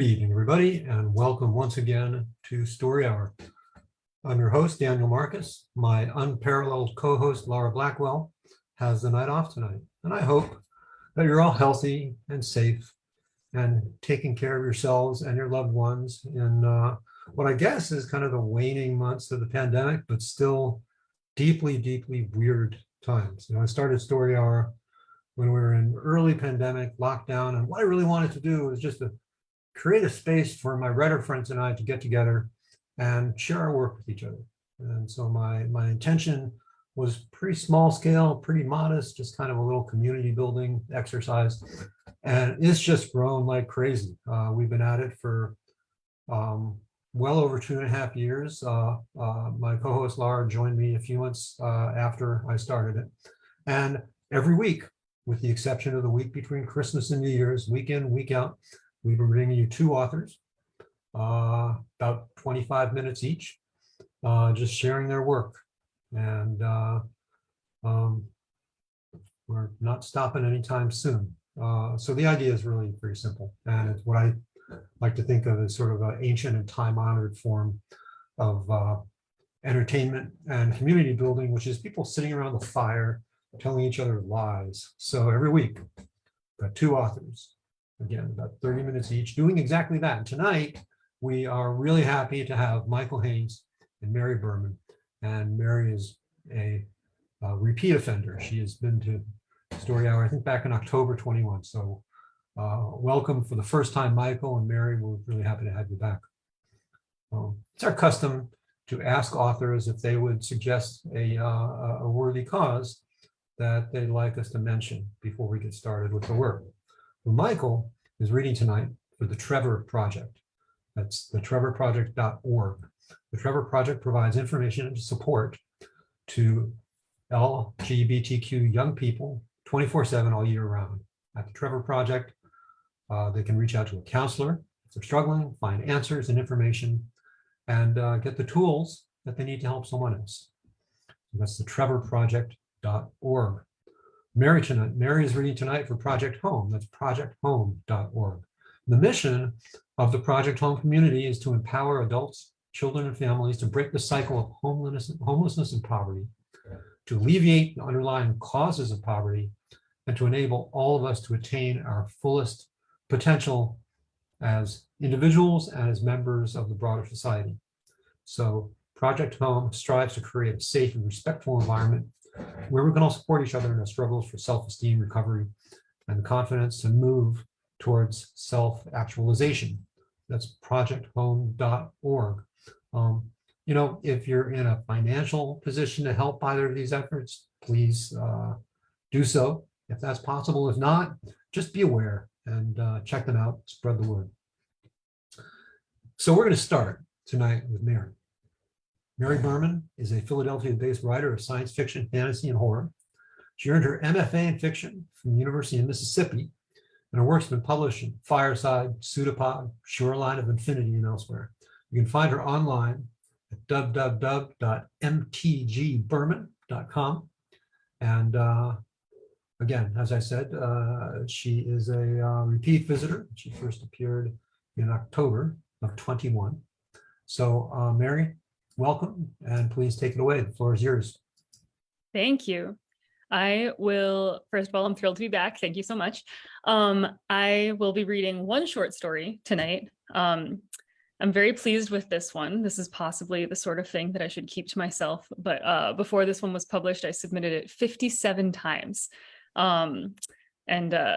Good evening, everybody, and welcome once again to Story Hour. I'm your host, Daniel Marcus. My unparalleled co-host, Laura Blackwell, has the night off tonight. And I hope that you're all healthy and safe and taking care of yourselves and your loved ones in what I guess is kind of the waning months of the pandemic, but still deeply, deeply weird times. I started Story Hour when we were in early pandemic lockdown, and what I really wanted to do was just to create a space for my writer friends and I to get together and share our work with each other. And so my intention was pretty small scale, pretty modest, just kind of a little community building exercise. And it's just grown like crazy. We've been at it for well over 2.5 years. My co-host Laura joined me a few months after I started it. And every week, with the exception of the week between Christmas and New Year's, week in, week out, we've been bringing you two authors, about 25 minutes each, just sharing their work. And we're not stopping anytime soon. So the idea is really very simple. And it's what I like to think of as sort of an ancient and time-honored form of entertainment and community building, which is people sitting around the fire, telling each other lies. So every week, got two authors. Again, about 30 minutes each, doing exactly that. And tonight, we are really happy to have Michael Haynes and Mary Berman. And Mary is a repeat offender. She has been to Story Hour, I think, back in October 21. So welcome for the first time, Michael and Mary. We're really happy to have you back. It's our custom to ask authors if they would suggest a worthy cause that they'd like us to mention before we get started with the work. Well, Michael is reading tonight for the Trevor Project. That's thetrevorproject.org. The Trevor Project provides information and support to LGBTQ young people 24/7 all year round. At the Trevor Project, they can reach out to a counselor if they're struggling, find answers and information, and get the tools that they need to help someone else. That's thetrevorproject.org. Mary is reading tonight for Project Home. That's projecthome.org. The mission of the Project Home community is to empower adults, children, and families to break the cycle of homelessness and poverty, to alleviate the underlying causes of poverty, and to enable all of us to attain our fullest potential as individuals and as members of the broader society. So Project Home strives to create a safe and respectful environment where we can all support each other in our struggles for self-esteem, recovery, and the confidence to move towards self-actualization. That's projecthome.org. If you're in a financial position to help either of these efforts, please do so if that's possible. If not, just be aware and check them out, spread the word. So we're going to start tonight with Mary. Mary Berman is a Philadelphia-based writer of science fiction, fantasy, and horror. She earned her MFA in fiction from the University of Mississippi, and her work's been published in Fireside, Pseudopod, Shoreline of Infinity, and elsewhere. You can find her online at www.mtgberman.com. And again, as I said, she is a repeat visitor. She first appeared in October of 21. So Mary, welcome, and please take it away. The floor is yours. Thank you. I will, first of all, I'm thrilled to be back. Thank you so much. I will be reading one short story tonight. I'm very pleased with this one. This is possibly the sort of thing that I should keep to myself, but before this one was published, I submitted it 57 times.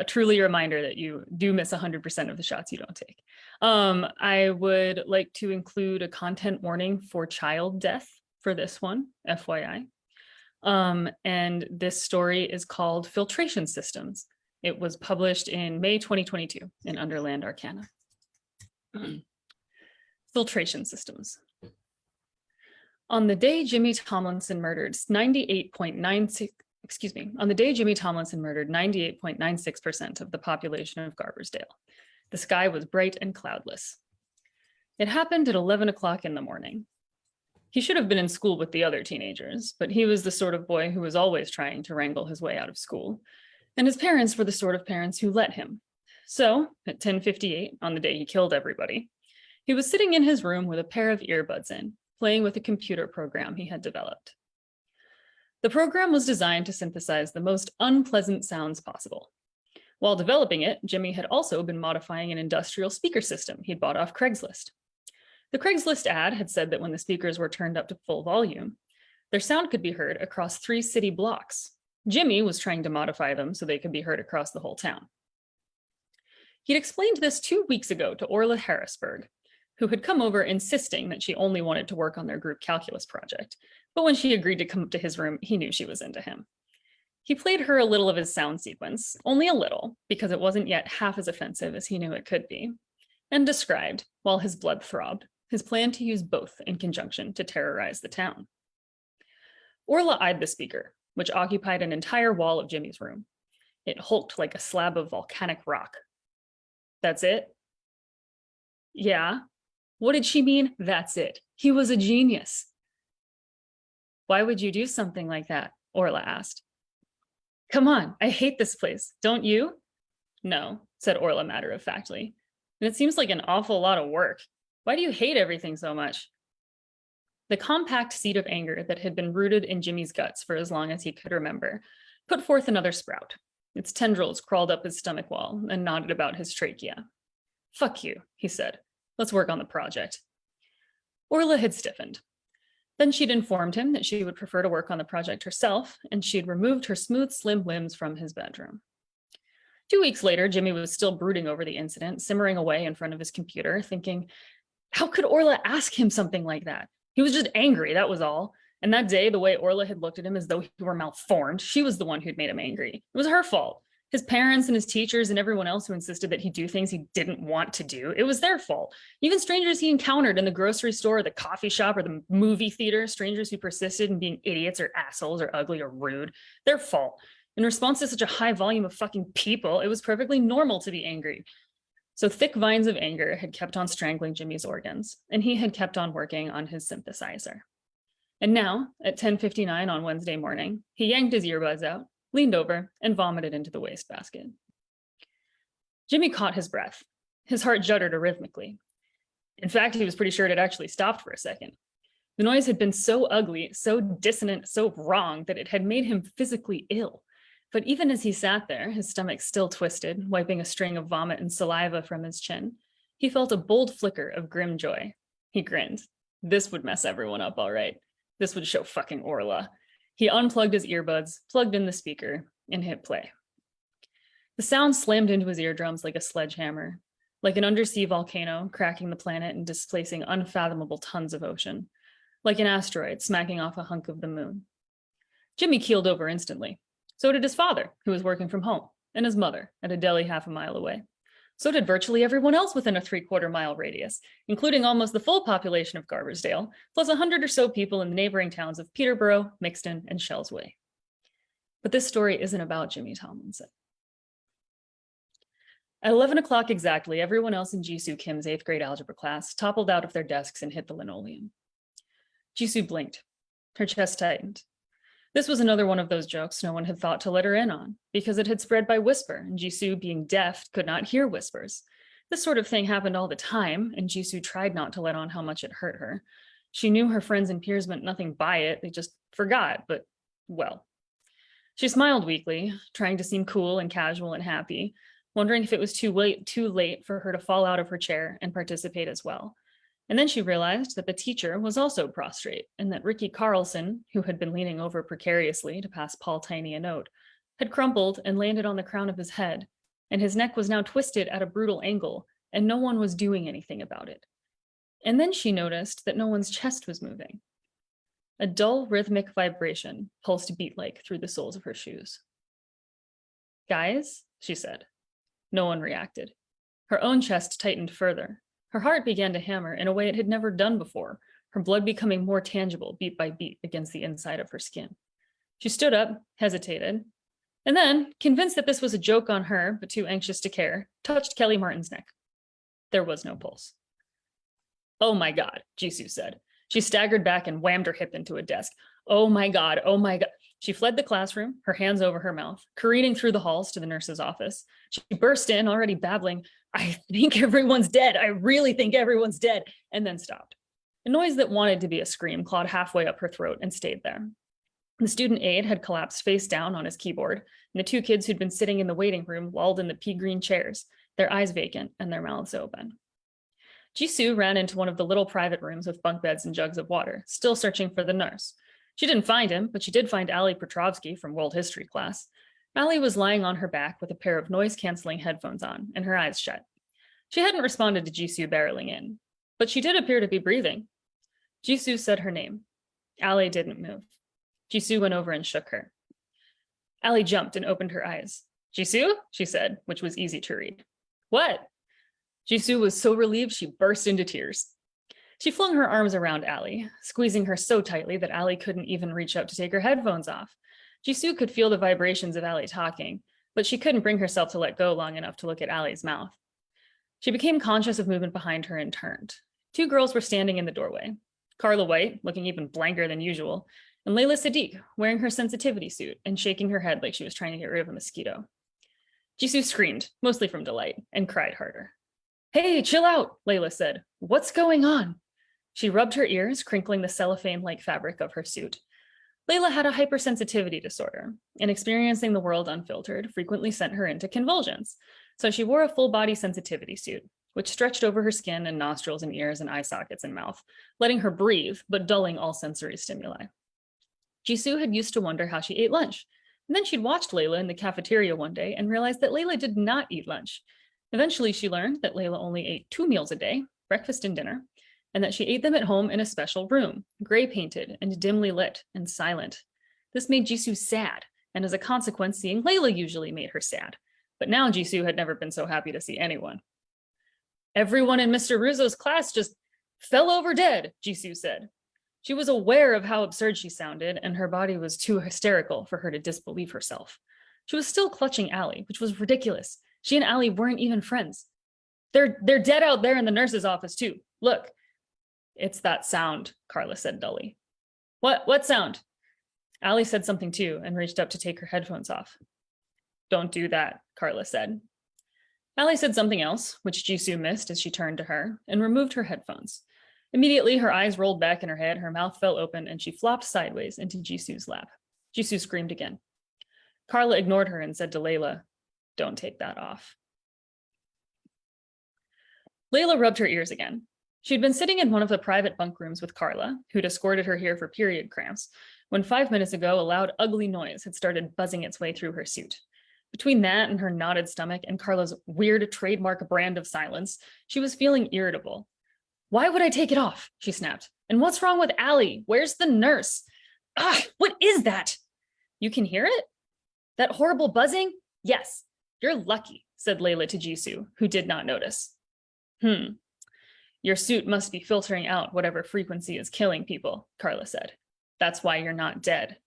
Truly a reminder that you do miss 100% of the shots you don't take. I would like to include a content warning for child death for this one, FYI. And this story is called Filtration Systems. It was published in May 2022 in Underland Arcana. Filtration Systems. On the day Jimmy Tomlinson murdered 98.96% of the population of Garbersdale, the sky was bright and cloudless. It happened at 11 o'clock in the morning. He should have been in school with the other teenagers, but he was the sort of boy who was always trying to wrangle his way out of school, and his parents were the sort of parents who let him. So at 10:58, on the day he killed everybody, he was sitting in his room with a pair of earbuds in, playing with a computer program he had developed. The program was designed to synthesize the most unpleasant sounds possible. While developing it, Jimmy had also been modifying an industrial speaker system he'd bought off Craigslist. The Craigslist ad had said that when the speakers were turned up to full volume, their sound could be heard across 3 city blocks. Jimmy was trying to modify them so they could be heard across the whole town. He'd explained this 2 weeks ago to Orla Harrisburg, who had come over insisting that she only wanted to work on their group calculus project. But when she agreed to come up to his room, he knew she was into him. He played her a little of his sound sequence, only a little, because it wasn't yet half as offensive as he knew it could be, and described, while his blood throbbed, his plan to use both in conjunction to terrorize the town. Orla eyed the speaker, which occupied an entire wall of Jimmy's room. It hulked like a slab of volcanic rock. That's it? Yeah. What did she mean? That's it. He was a genius. Why would you do something like that? Orla asked. Come on, I hate this place. Don't you? No, said Orla matter-of-factly. And it seems like an awful lot of work. Why do you hate everything so much? The compact seed of anger that had been rooted in Jimmy's guts for as long as he could remember put forth another sprout. Its tendrils crawled up his stomach wall and knotted about his trachea. Fuck you, he said. Let's work on the project. Orla had stiffened. Then she'd informed him that she would prefer to work on the project herself, and she'd removed her smooth, slim limbs from his bedroom. 2 weeks later, Jimmy was still brooding over the incident, simmering away in front of his computer, thinking, how could Orla ask him something like that? He was just angry, that was all. And that day, the way Orla had looked at him as though he were malformed, she was the one who'd made him angry. It was her fault. His parents and his teachers and everyone else who insisted that he do things he didn't want to do, it was their fault. Even strangers he encountered in the grocery store, the coffee shop, or the movie theater, strangers who persisted in being idiots or assholes or ugly or rude, their fault. In response to such a high volume of fucking people, it was perfectly normal to be angry. So thick vines of anger had kept on strangling Jimmy's organs, and he had kept on working on his synthesizer. And now, at 10:59 on Wednesday morning, he yanked his earbuds out, leaned over, and vomited into the wastebasket. Jimmy caught his breath. His heart juddered arrhythmically. In fact, he was pretty sure it had actually stopped for a second. The noise had been so ugly, so dissonant, so wrong that it had made him physically ill. But even as he sat there, his stomach still twisted, wiping a string of vomit and saliva from his chin, he felt a bold flicker of grim joy. He grinned. This would mess everyone up, all right. This would show fucking Orla. He unplugged his earbuds, plugged in the speaker, and hit play. The sound slammed into his eardrums like a sledgehammer, like an undersea volcano cracking the planet and displacing unfathomable tons of ocean, like an asteroid smacking off a hunk of the moon. Jimmy keeled over instantly. So did his father, who was working from home, and his mother at a deli half a mile away. So did virtually everyone else within a 3/4 mile radius, including almost the full population of Garbersdale, plus 100 or so people in the neighboring towns of Peterborough, Mixton, and Shellsway. But this story isn't about Jimmy Tomlinson. At 11 o'clock exactly, everyone else in Jisoo Kim's 8th grade algebra class toppled out of their desks and hit the linoleum. Jisoo blinked. Her chest tightened. This was another one of those jokes no one had thought to let her in on, because it had spread by whisper, and Jisoo, being deaf, could not hear whispers. This sort of thing happened all the time, and Jisoo tried not to let on how much it hurt her. She knew her friends and peers meant nothing by it, they just forgot, but, well. She smiled weakly, trying to seem cool and casual and happy, wondering if it was too late for her to fall out of her chair and participate as well. And then she realized that the teacher was also prostrate, and that Ricky Carlson, who had been leaning over precariously to pass Paul Tiny a note, had crumpled and landed on the crown of his head, and his neck was now twisted at a brutal angle, and no one was doing anything about it. And then she noticed that no one's chest was moving. A dull, rhythmic vibration pulsed beat-like through the soles of her shoes. Guys, she said. No one reacted. Her own chest tightened further. Her heart began to hammer in a way it had never done before, her blood becoming more tangible beat by beat against the inside of her skin. She stood up, hesitated, and then, convinced that this was a joke on her, but too anxious to care, touched Kelly Martin's neck. There was no pulse. Oh my God, Jisoo said. She staggered back and whammed her hip into a desk. Oh my God, She fled the classroom, her hands over her mouth, careening through the halls to the nurse's office. She burst in, already babbling, "I think everyone's dead. I really think everyone's dead," and then stopped. A noise that wanted to be a scream clawed halfway up her throat and stayed there. The student aide had collapsed face down on his keyboard, and the two kids who'd been sitting in the waiting room lolled in the pea green chairs, their eyes vacant and their mouths open. Jisoo ran into one of the little private rooms with bunk beds and jugs of water, still searching for the nurse. She didn't find him, but she did find Ali Petrovsky from world history class. Ali was lying on her back with a pair of noise-canceling headphones on and her eyes shut. She hadn't responded to Jisoo barreling in, but she did appear to be breathing. Jisoo said her name. Ali didn't move. Jisoo went over and shook her. Ali jumped and opened her eyes. "Jisoo?" she said, which was easy to read. "What?" Jisoo was so relieved she burst into tears. She flung her arms around Ali, squeezing her so tightly that Ali couldn't even reach up to take her headphones off. Jisoo could feel the vibrations of Ali talking, but she couldn't bring herself to let go long enough to look at Ali's mouth. She became conscious of movement behind her and turned. Two girls were standing in the doorway. Carla White, looking even blanker than usual, and Layla Sadiq, wearing her sensitivity suit and shaking her head like she was trying to get rid of a mosquito. Jisoo screamed, mostly from delight, and cried harder. "Hey, chill out," Layla said. "What's going on?" She rubbed her ears, crinkling the cellophane-like fabric of her suit. Layla had a hypersensitivity disorder, and experiencing the world unfiltered frequently sent her into convulsions. So she wore a full-body sensitivity suit, which stretched over her skin and nostrils and ears and eye sockets and mouth, letting her breathe, but dulling all sensory stimuli. Jisoo had used to wonder how she ate lunch, and then she'd watched Layla in the cafeteria one day and realized that Layla did not eat lunch. Eventually, she learned that Layla only ate 2 meals a day, breakfast and dinner, and that she ate them at home in a special room, gray painted and dimly lit and silent. This made Jisoo sad, and as a consequence, seeing Layla usually made her sad. But now Jisoo had never been so happy to see anyone. "Everyone in Mr. Russo's class just fell over dead," Jisoo said. She was aware of how absurd she sounded, and her body was too hysterical for her to disbelieve herself. She was still clutching Ali, which was ridiculous. She and Ali weren't even friends. They're dead out there in the nurse's office too. Look." "It's that sound," Carla said dully. What sound?" Ali said something too and reached up to take her headphones off. "Don't do that," Carla said. Ali said something else, which Jisoo missed as she turned to her, and removed her headphones. Immediately, her eyes rolled back in her head, her mouth fell open, and she flopped sideways into Jisoo's lap. Jisoo screamed again. Carla ignored her and said to Layla, "Don't take that off." Layla rubbed her ears again. She'd been sitting in one of the private bunk rooms with Carla, who'd escorted her here for period cramps, when 5 minutes ago a loud, ugly noise had started buzzing its way through her suit. Between that and her knotted stomach and Carla's weird trademark brand of silence, she was feeling irritable. "Why would I take it off?" she snapped. "And what's wrong with Ali? Where's the nurse? Ah, what is that? You can hear it? That horrible buzzing? Yes, you're lucky," said Layla to Jisoo, who did not notice. Your suit must be filtering out whatever frequency is killing people," Carla said. "That's why you're not dead."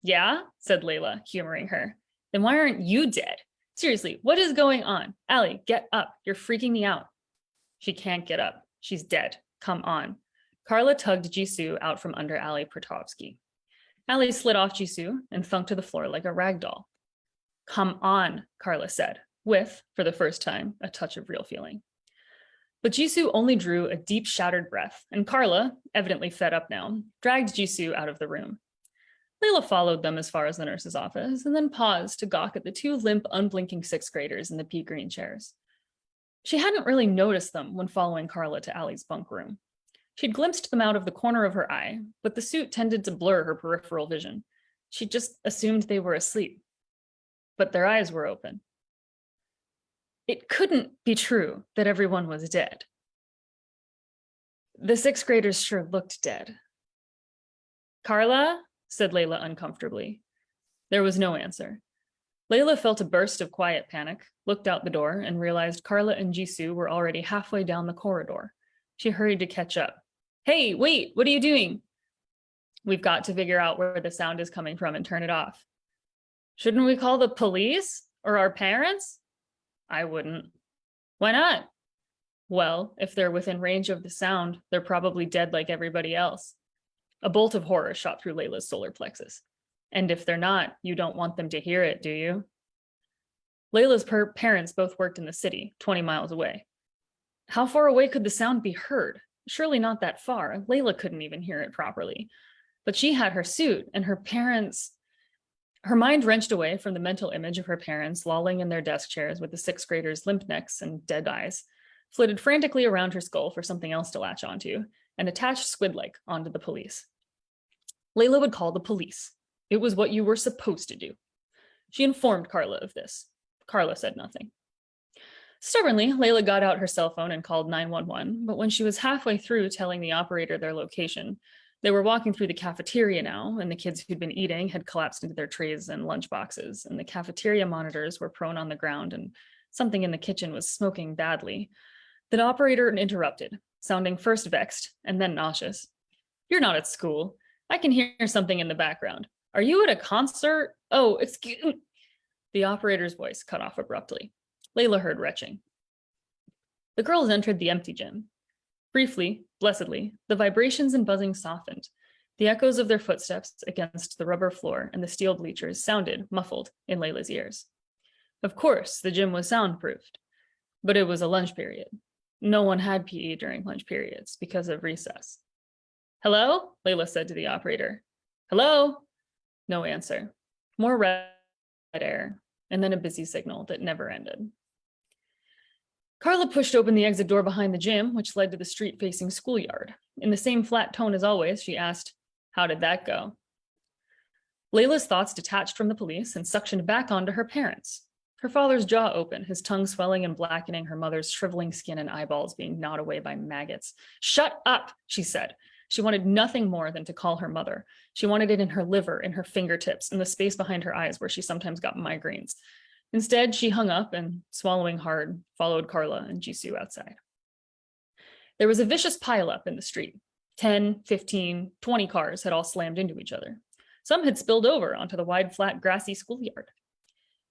"Yeah?" said Layla, humoring her. "Then why aren't you dead? Seriously, what is going on? Ali, get up. You're freaking me out." "She can't get up. She's dead. Come on." Carla tugged Jisoo out from under Ali Petrovsky. Ali slid off Jisoo and thunked to the floor like a rag doll. "Come on," Carla said, with, for the first time, a touch of real feeling. But Jisoo only drew a deep, shattered breath, and Carla, evidently fed up now, dragged Jisoo out of the room. Layla followed them as far as the nurse's office, and then paused to gawk at the two limp, unblinking sixth graders in the pea green chairs. She hadn't really noticed them when following Carla to Ali's bunk room. She'd glimpsed them out of the corner of her eye, but the suit tended to blur her peripheral vision. She just assumed they were asleep. But their eyes were open. It couldn't be true that everyone was dead. The sixth graders sure looked dead. "Carla?" said Layla uncomfortably. There was no answer. Layla felt a burst of quiet panic, looked out the door, and realized Carla and Jisoo were already halfway down the corridor. She hurried to catch up. "Hey, wait, what are you doing?" "We've got to figure out where the sound is coming from and turn it off." "Shouldn't we call the police or our parents?" "I wouldn't." "Why not?" "Well, if they're within range of the sound, they're probably dead like everybody else." A bolt of horror shot through Layla's solar plexus. And if they're not, you don't want them to hear it, do you? Layla's parents both worked in the city, 20 miles away. How far away could the sound be heard? Surely not that far. Layla couldn't even hear it properly. But she had her suit, and her mind wrenched away from the mental image of her parents lolling in their desk chairs with the sixth graders' limp necks and dead eyes, flitted frantically around her skull for something else to latch onto, and attached squid-like onto the police. Layla would call the police. It was what you were supposed to do. She informed Carla of this. Carla said nothing. Stubbornly, Layla got out her cell phone and called 911, but when she was halfway through telling the operator their location, they were walking through the cafeteria now, and the kids who'd been eating had collapsed into their trays and lunch boxes, and the cafeteria monitors were prone on the ground, and something in the kitchen was smoking badly. The operator interrupted, sounding first vexed and then nauseous. "You're not at school. I can hear something in the background. Are you at a concert? Oh, excuse me." The operator's voice cut off abruptly. Layla heard retching. The girls entered the empty gym. Briefly, blessedly, the vibrations and buzzing softened. The echoes of their footsteps against the rubber floor and the steel bleachers sounded muffled in Layla's ears. Of course, the gym was soundproofed, but it was a lunch period. No one had PE during lunch periods because of recess. "Hello?" Layla said to the operator. "Hello?" No answer. More red air, and then a busy signal that never ended. Carla pushed open the exit door behind the gym, which led to the street-facing schoolyard. In the same flat tone as always, she asked, "How did that go?" Layla's thoughts detached from the police and suctioned back onto her parents. Her father's jaw open, his tongue swelling and blackening, her mother's shriveling skin and eyeballs being gnawed away by maggots. "Shut up," she said. She wanted nothing more than to call her mother. She wanted it in her liver, in her fingertips, in the space behind her eyes where she sometimes got migraines. Instead, she hung up and, swallowing hard, followed Carla and Jisoo outside. There was a vicious pileup in the street. 10, 15, 20 cars had all slammed into each other. Some had spilled over onto the wide, flat, grassy schoolyard.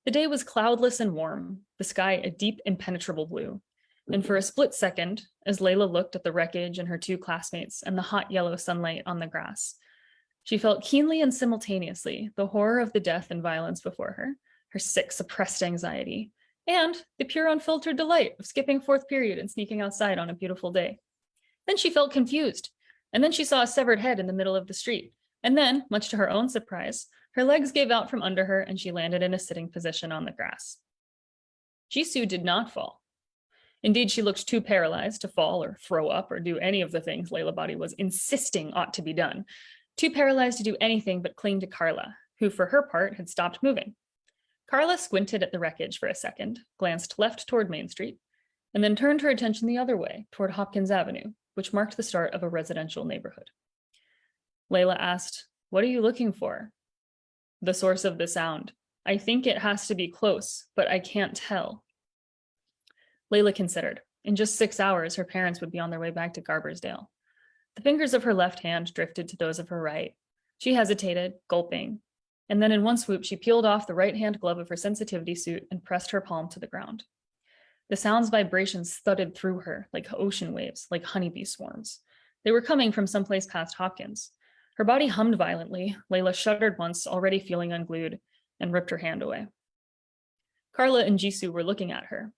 The day was cloudless and warm, the sky a deep, impenetrable blue. And for a split second, as Layla looked at the wreckage and her two classmates and the hot yellow sunlight on the grass, she felt keenly and simultaneously the horror of the death and violence before her, her sick, suppressed anxiety, and the pure, unfiltered delight of skipping fourth period and sneaking outside on a beautiful day. Then she felt confused, and then she saw a severed head in the middle of the street, and then, much to her own surprise, her legs gave out from under her and she landed in a sitting position on the grass. Jisoo did not fall. Indeed, she looked too paralyzed to fall or throw up or do any of the things Layla Body was insisting ought to be done, too paralyzed to do anything but cling to Carla, who for her part had stopped moving. Carla squinted at the wreckage for a second, glanced left toward Main Street, and then turned her attention the other way, toward Hopkins Avenue, which marked the start of a residential neighborhood. Layla asked, "What are you looking for?" "The source of the sound. I think it has to be close, but I can't tell." Layla considered. In just 6 hours, her parents would be on their way back to Garbersdale. The fingers of her left hand drifted to those of her right. She hesitated, gulping, and then in one swoop, she peeled off the right-hand glove of her sensitivity suit and pressed her palm to the ground. The sound's vibrations thudded through her like ocean waves, like honeybee swarms. They were coming from someplace past Hopkins. Her body hummed violently. Layla shuddered once, already feeling unglued, and ripped her hand away. Carla and Jisoo were looking at her.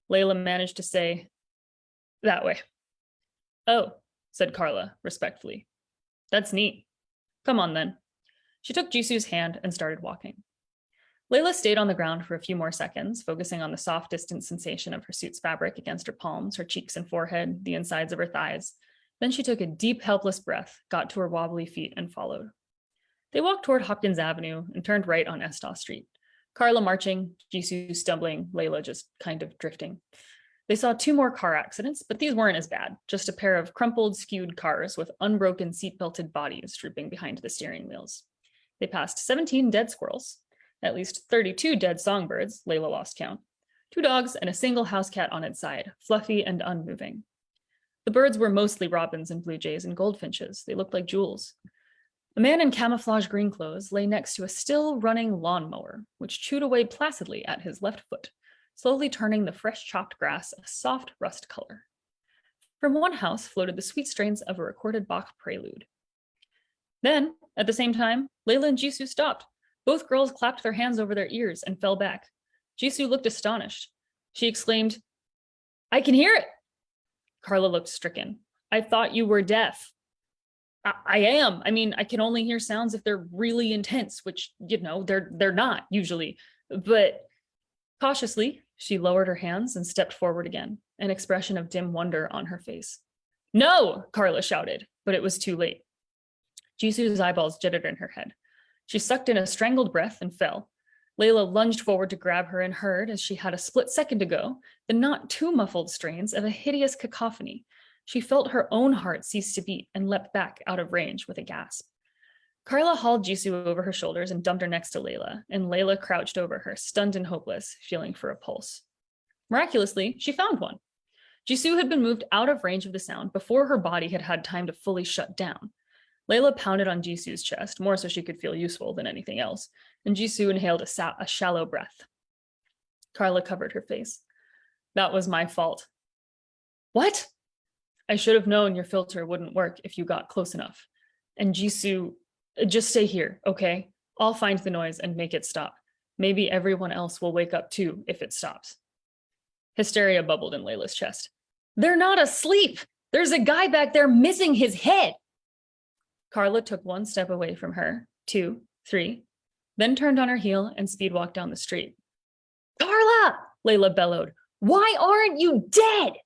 Layla managed to say, "That way." "Oh," said Carla, respectfully. "That's neat. Come on, then." She took Jisoo's hand and started walking. Layla stayed on the ground for a few more seconds, focusing on the soft, distant sensation of her suit's fabric against her palms, her cheeks and forehead, the insides of her thighs. Then she took a deep, helpless breath, got to her wobbly feet, and followed. They walked toward Hopkins Avenue and turned right on Estaw Street. Carla marching, Jisoo stumbling, Layla just kind of drifting. They saw 2 more car accidents, but these weren't as bad, just a pair of crumpled, skewed cars with unbroken seatbelted bodies drooping behind the steering wheels. They passed 17 dead squirrels, at least 32 dead songbirds, Layla lost count, 2 dogs, and a single house cat on its side, fluffy and unmoving. The birds were mostly robins and blue jays and goldfinches. They looked like jewels. A man in camouflage green clothes lay next to a still running lawnmower, which chewed away placidly at his left foot, slowly turning the fresh chopped grass a soft rust color. From one house floated the sweet strains of a recorded Bach prelude. Then, at the same time, Layla and Jisoo stopped. Both girls clapped their hands over their ears and fell back. Jisoo looked astonished. She exclaimed, "I can hear it!" Carla looked stricken. "I thought you were deaf." I am. I mean, I can only hear sounds if they're really intense, which, they're not usually. But cautiously, she lowered her hands and stepped forward again, an expression of dim wonder on her face. "No!" Carla shouted, but it was too late. Jisoo's eyeballs jittered in her head. She sucked in a strangled breath and fell. Layla lunged forward to grab her and heard, as she had a split second ago, the not too muffled strains of a hideous cacophony. She felt her own heart cease to beat and leapt back out of range with a gasp. Carla hauled Jisoo over her shoulders and dumped her next to Layla, and Layla crouched over her, stunned and hopeless, feeling for a pulse. Miraculously, she found one. Jisoo had been moved out of range of the sound before her body had had time to fully shut down. Layla pounded on Jisoo's chest, more so she could feel useful than anything else, and Jisoo inhaled a shallow breath. Carla covered her face. "That was my fault." "What?" "I should have known your filter wouldn't work if you got close enough. And Jisoo, just stay here, okay? I'll find the noise and make it stop. Maybe everyone else will wake up too if it stops." Hysteria bubbled in Layla's chest. "They're not asleep! There's a guy back there missing his head!" Carla took one step away from her, 2, 3, then turned on her heel and speed walked down the street. "Carla!" Layla bellowed. "Why aren't you dead?"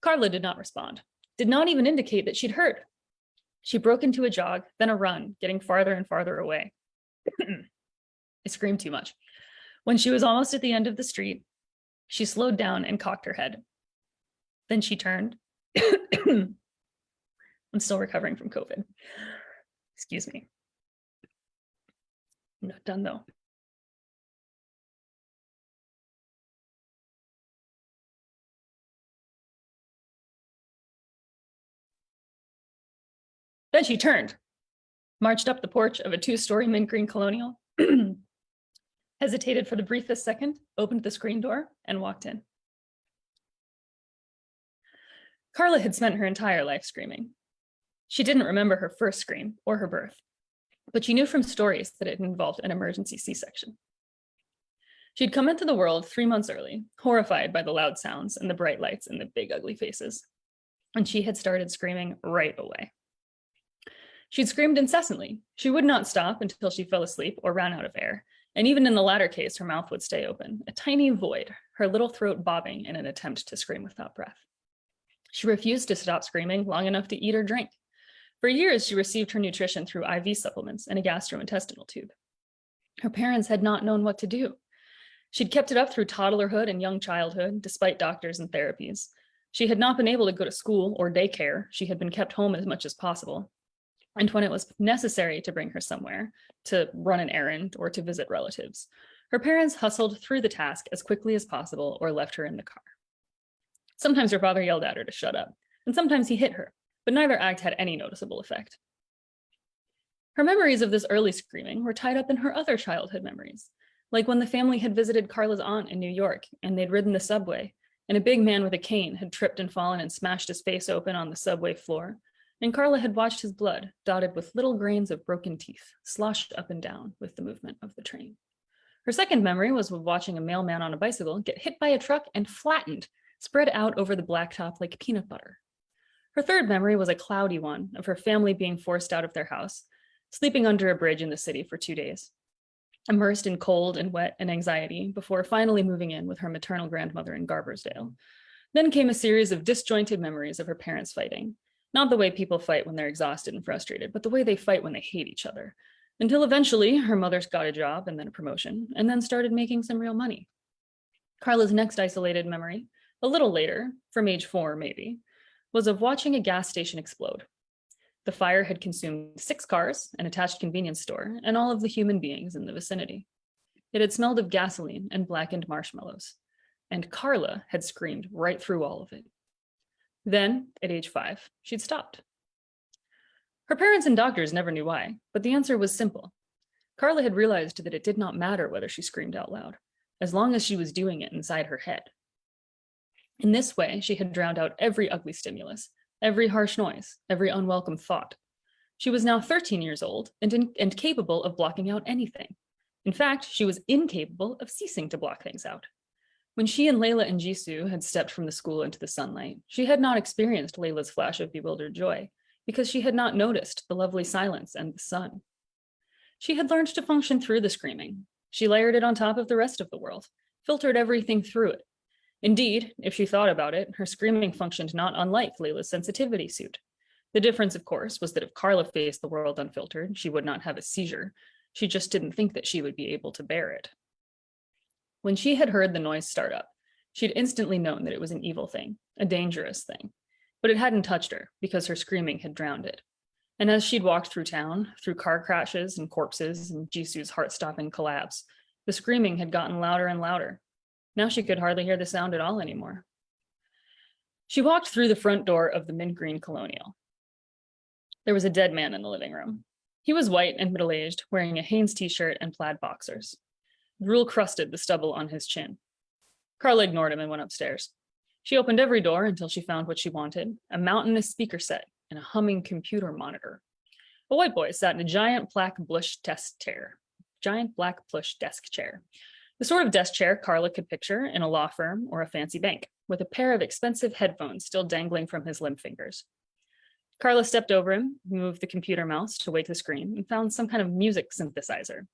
Carla did not respond, did not even indicate that she'd heard. She broke into a jog, then a run, getting farther and farther away. I screamed too much. When she was almost at the end of the street, she slowed down and cocked her head. Then she turned. I'm still recovering from COVID. Excuse me. I'm not done though. Then she turned, marched up the porch of a 2-story mint green colonial, hesitated for the briefest second, opened the screen door, and walked in. Carla had spent her entire life screaming. She didn't remember her first scream or her birth, but she knew from stories that it involved an emergency C-section. She'd come into the world 3 months early, horrified by the loud sounds and the bright lights and the big ugly faces, and she had started screaming right away. She'd screamed incessantly. She would not stop until she fell asleep or ran out of air, and even in the latter case, her mouth would stay open, a tiny void, her little throat bobbing in an attempt to scream without breath. She refused to stop screaming long enough to eat or drink. For years, she received her nutrition through IV supplements and a gastrointestinal tube. Her parents had not known what to do. She'd kept it up through toddlerhood and young childhood, despite doctors and therapies. She had not been able to go to school or daycare. She had been kept home as much as possible. And when it was necessary to bring her somewhere, to run an errand or to visit relatives, her parents hustled through the task as quickly as possible or left her in the car. Sometimes her father yelled at her to shut up, and sometimes he hit her, but neither act had any noticeable effect. Her memories of this early screaming were tied up in her other childhood memories, like when the family had visited Carla's aunt in New York and they'd ridden the subway, and a big man with a cane had tripped and fallen and smashed his face open on the subway floor, and Carla had watched his blood, dotted with little grains of broken teeth, sloshed up and down with the movement of the train. Her second memory was of watching a mailman on a bicycle get hit by a truck and flattened, spread out over the blacktop like peanut butter. Her third memory was a cloudy one of her family being forced out of their house, sleeping under a bridge in the city for 2 days, immersed in cold and wet and anxiety before finally moving in with her maternal grandmother in Garbersdale. Then came a series of disjointed memories of her parents fighting, not the way people fight when they're exhausted and frustrated, but the way they fight when they hate each other, until eventually her mother's got a job and then a promotion, and then started making some real money. Carla's next isolated memory, a little later, from age 4 maybe, was of watching a gas station explode. The fire had consumed 6 cars, an attached convenience store, and all of the human beings in the vicinity. It had smelled of gasoline and blackened marshmallows, and Carla had screamed right through all of it. Then, at age 5, she'd stopped. Her parents and doctors never knew why, but the answer was simple. Carla had realized that it did not matter whether she screamed out loud, as long as she was doing it inside her head. In this way, she had drowned out every ugly stimulus, every harsh noise, every unwelcome thought. She was now 13 years old and capable of blocking out anything. In fact, she was incapable of ceasing to block things out. When she and Layla and Jisoo had stepped from the school into the sunlight, she had not experienced Layla's flash of bewildered joy because she had not noticed the lovely silence and the sun. She had learned to function through the screaming. She layered it on top of the rest of the world, filtered everything through it. Indeed, if she thought about it, her screaming functioned not unlike Layla's sensitivity suit. The difference, of course, was that if Carla faced the world unfiltered, she would not have a seizure. She just didn't think that she would be able to bear it. When she had heard the noise start up, she'd instantly known that it was an evil thing, a dangerous thing, but it hadn't touched her because her screaming had drowned it. And as she'd walked through town, through car crashes and corpses and Jisoo's heart-stopping collapse, the screaming had gotten louder and louder. Now she could hardly hear the sound at all anymore. She walked through the front door of the mint green colonial. There was a dead man in the living room. He was white and middle-aged, wearing a Haynes t-shirt and plaid boxers. Drool crusted the stubble on his chin. Carla ignored him and went upstairs. She opened every door until she found what she wanted, a mountainous speaker set and a humming computer monitor. A white boy sat in a giant black plush desk chair. The sort of desk chair Carla could picture in a law firm or a fancy bank, with a pair of expensive headphones still dangling from his limp fingers. Carla stepped over him, moved the computer mouse to wake the screen, and found some kind of music synthesizer.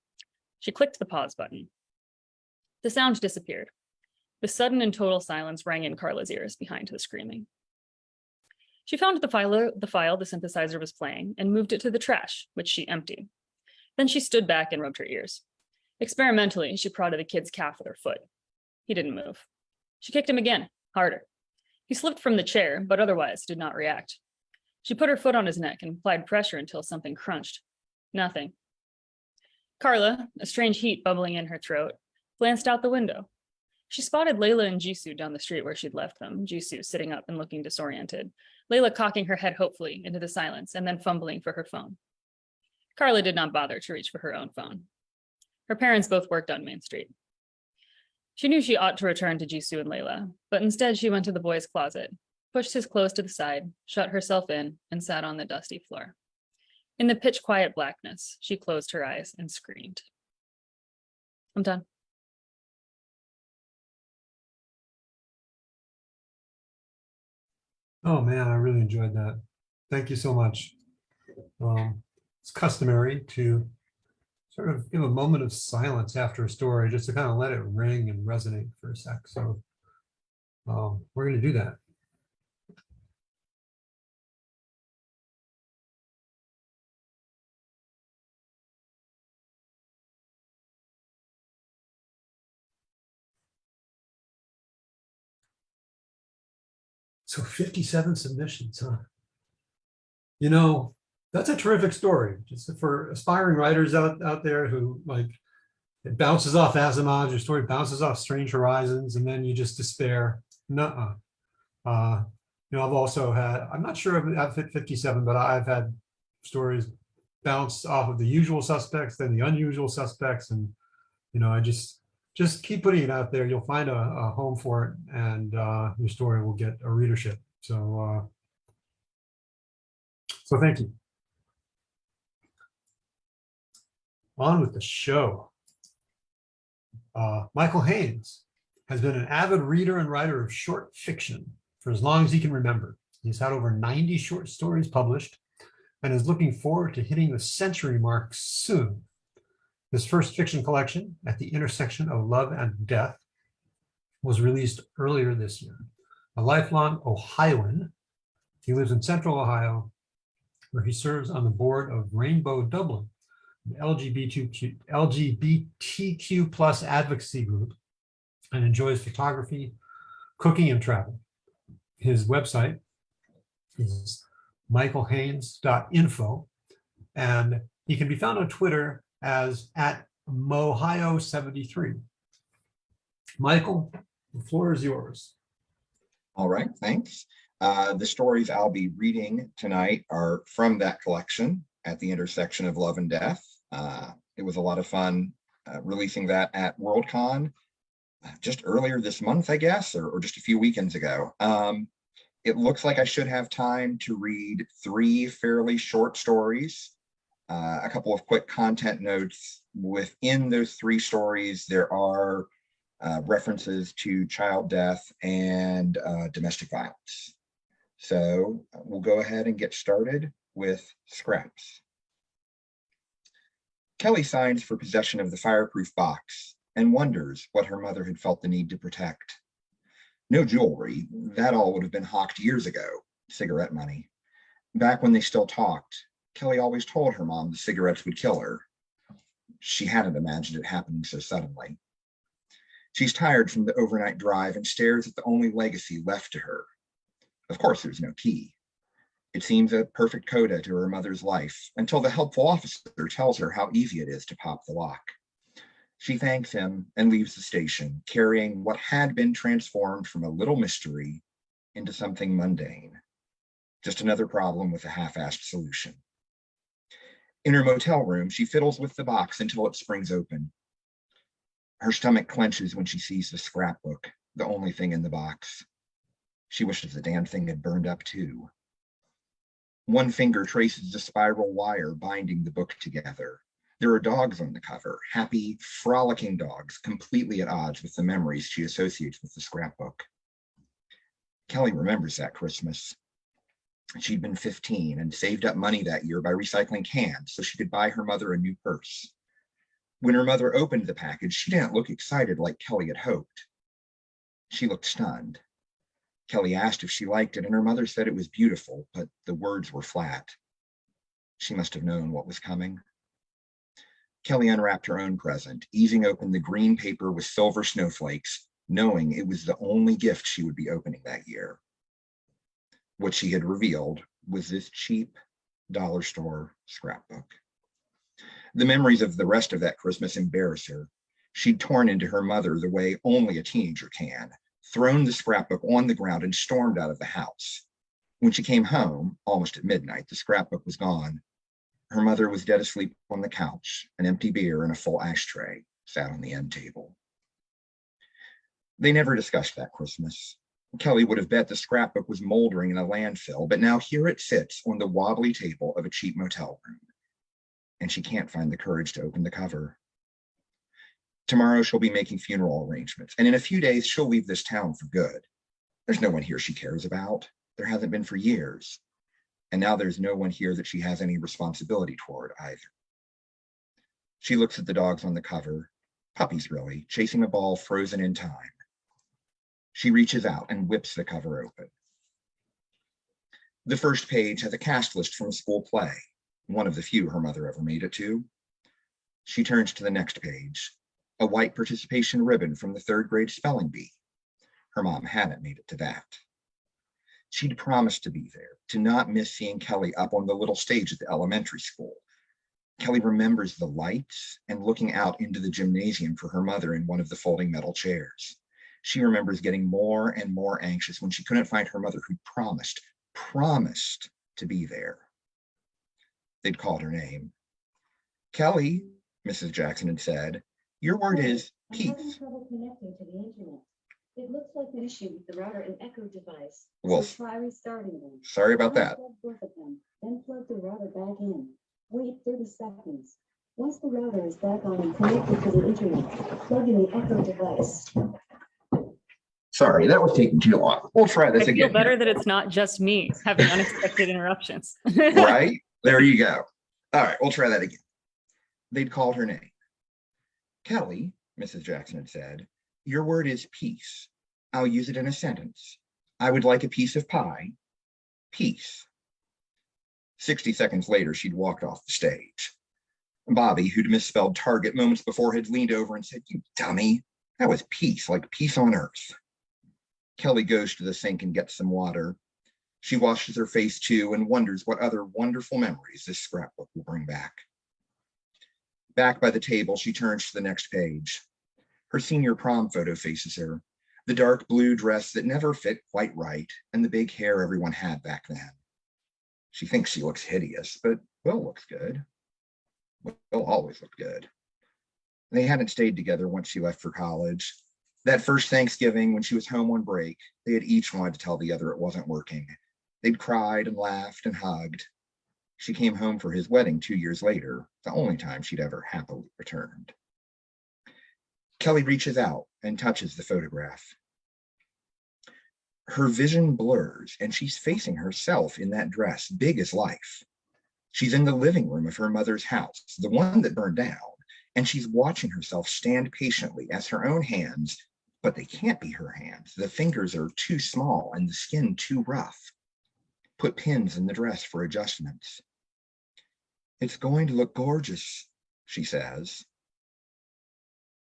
She clicked the pause button. The sound disappeared. The sudden and total silence rang in Carla's ears behind the screaming. She found the file the synthesizer was playing and moved it to the trash, which she emptied. Then she stood back and rubbed her ears. Experimentally, she prodded the kid's calf with her foot. He didn't move. She kicked him again, harder. He slipped from the chair, but otherwise did not react. She put her foot on his neck and applied pressure until something crunched. Nothing. Carla, a strange heat bubbling in her throat, glanced out the window. She spotted Layla and Jisoo down the street where she'd left them, Jisoo sitting up and looking disoriented, Layla cocking her head hopefully into the silence and then fumbling for her phone. Carla did not bother to reach for her own phone. Her parents both worked on Main Street. She knew she ought to return to Jisoo and Layla, but instead she went to the boy's closet, pushed his clothes to the side, shut herself in, and sat on the dusty floor. In the pitch quiet blackness, she closed her eyes and screamed. I'm done. Oh man, I really enjoyed that. Thank you so much. It's customary to sort of give a moment of silence after a story, just to kind of let it ring and resonate for a sec. So we're going to do that. So 57 submissions, huh? You know, that's a terrific story. Just for aspiring writers out there who like, it bounces off Asimov, your story bounces off Strange Horizons, and then you just despair. Nuh-uh. You know, I've also had, I'm not sure if I've hit 57, but I've had stories bounce off of The Usual Suspects, then The Unusual Suspects, and you know, I just keep putting it out there. You'll find a home for it, and your story will get a readership. So, so thank you. On with the show. Michael Haynes has been an avid reader and writer of short fiction for as long as he can remember. He's had over 90 short stories published and is looking forward to hitting the century mark soon. His first fiction collection, At the Intersection of Love and Death, was released earlier this year. A lifelong Ohioan, he lives in Central Ohio, where he serves on the board of Rainbow Dublin, an LGBTQ plus advocacy group, and enjoys photography, cooking, and travel. His website is michaelhaynes.info, and he can be found on Twitter as @Mohio73. Michael, the floor is yours. All right, thanks. The stories I'll be reading tonight are from that collection, At the Intersection of Love and Death. It was a lot of fun releasing that at Worldcon just earlier this month, I guess, or just a few weekends ago. It looks like I should have time to read 3 fairly short stories. A couple of quick content notes. Within those 3 stories, there are references to child death and domestic violence. So we'll go ahead and get started with Scraps. Kelly signs for possession of the fireproof box and wonders what her mother had felt the need to protect. No jewelry, that all would have been hawked years ago, cigarette money. Back when they still talked, Kelly always told her mom the cigarettes would kill her. She hadn't imagined it happening so suddenly. She's tired from the overnight drive and stares at the only legacy left to her. Of course, there's no key. It seems a perfect coda to her mother's life until the helpful officer tells her how easy it is to pop the lock. She thanks him and leaves the station, carrying what had been transformed from a little mystery into something mundane. Just another problem with a half-assed solution. In her motel room, she fiddles with the box until it springs open. Her stomach clenches when she sees the scrapbook, the only thing in the box. She wishes the damn thing had burned up too. One finger traces the spiral wire binding the book together. There are dogs on the cover, happy, frolicking dogs, completely at odds with the memories she associates with the scrapbook. Kelly remembers that Christmas. She'd been 15 and saved up money that year by recycling cans so she could buy her mother a new purse. When her mother opened the package, she didn't look excited like Kelly had hoped. She looked stunned. Kelly asked if she liked it, and her mother said it was beautiful, but the words were flat. She must have known what was coming. Kelly unwrapped her own present, easing open the green paper with silver snowflakes, knowing it was the only gift she would be opening that year. What she had revealed was this cheap dollar store scrapbook. The memories of the rest of that Christmas embarrass her. She'd torn into her mother the way only a teenager can, thrown the scrapbook on the ground and stormed out of the house. When she came home, almost at midnight, the scrapbook was gone. Her mother was dead asleep on the couch. An empty beer and a full ashtray sat on the end table. They never discussed that Christmas. Kelly would have bet the scrapbook was moldering in a landfill, but now here it sits on the wobbly table of a cheap motel room. And she can't find the courage to open the cover. Tomorrow she'll be making funeral arrangements, and in a few days she'll leave this town for good. There's no one here she cares about. There hasn't been for years. And now there's no one here that she has any responsibility toward either. She looks at the dogs on the cover, puppies really, chasing a ball frozen in time. She reaches out and whips the cover open. The first page has a cast list from a school play, one of the few her mother ever made it to. She turns to the next page, a white participation ribbon from the 3rd grade spelling bee. Her mom hadn't made it to that. She'd promised to be there, to not miss seeing Kelly up on the little stage at the elementary school. Kelly remembers the lights and looking out into the gymnasium for her mother in one of the folding metal chairs. She remembers getting more and more anxious when she couldn't find her mother who promised to be there. They'd called her name. Kelly, Mrs. Jackson had said, your word is peace. I'm having trouble connecting to the internet. It looks like an issue with the router and echo device. Well, so try restarting them. sorry about that. Unplug both of them, then plug the router back in. Wait 30 seconds. Once the router is back on and connected to the internet, plug in the echo device. Sorry, that was taking too long. We'll try this I feel again. better that it's not just me having unexpected interruptions. Right? There you go. All right, we'll try that again. They'd called her name. Kelly, Mrs. Jackson had said, your word is peace. I'll use it in a sentence. I would like a piece of pie. Peace. 60 seconds later, she'd walked off the stage. Bobby, who'd misspelled target moments before, had leaned over and said, you dummy, that was peace, like peace on earth. Kelly goes to the sink and gets some water. She washes her face too and wonders what other wonderful memories this scrapbook will bring back. Back by the table, she turns to the next page. Her senior prom photo faces her, the dark blue dress that never fit quite right, and the big hair everyone had back then. She thinks she looks hideous, but Will looks good. Will always looked good. They hadn't stayed together once she left for college. That first Thanksgiving, when she was home on break, they had each wanted to tell the other it wasn't working. They'd cried and laughed and hugged. She came home for his wedding 2 years later, the only time she'd ever happily returned. Kelly reaches out and touches the photograph. Her vision blurs, and she's facing herself in that dress, big as life. She's in the living room of her mother's house, the one that burned down, and she's watching herself stand patiently as her own hands, but they can't be her hands. The fingers are too small and the skin too rough. Put pins in the dress for adjustments. It's going to look gorgeous, she says.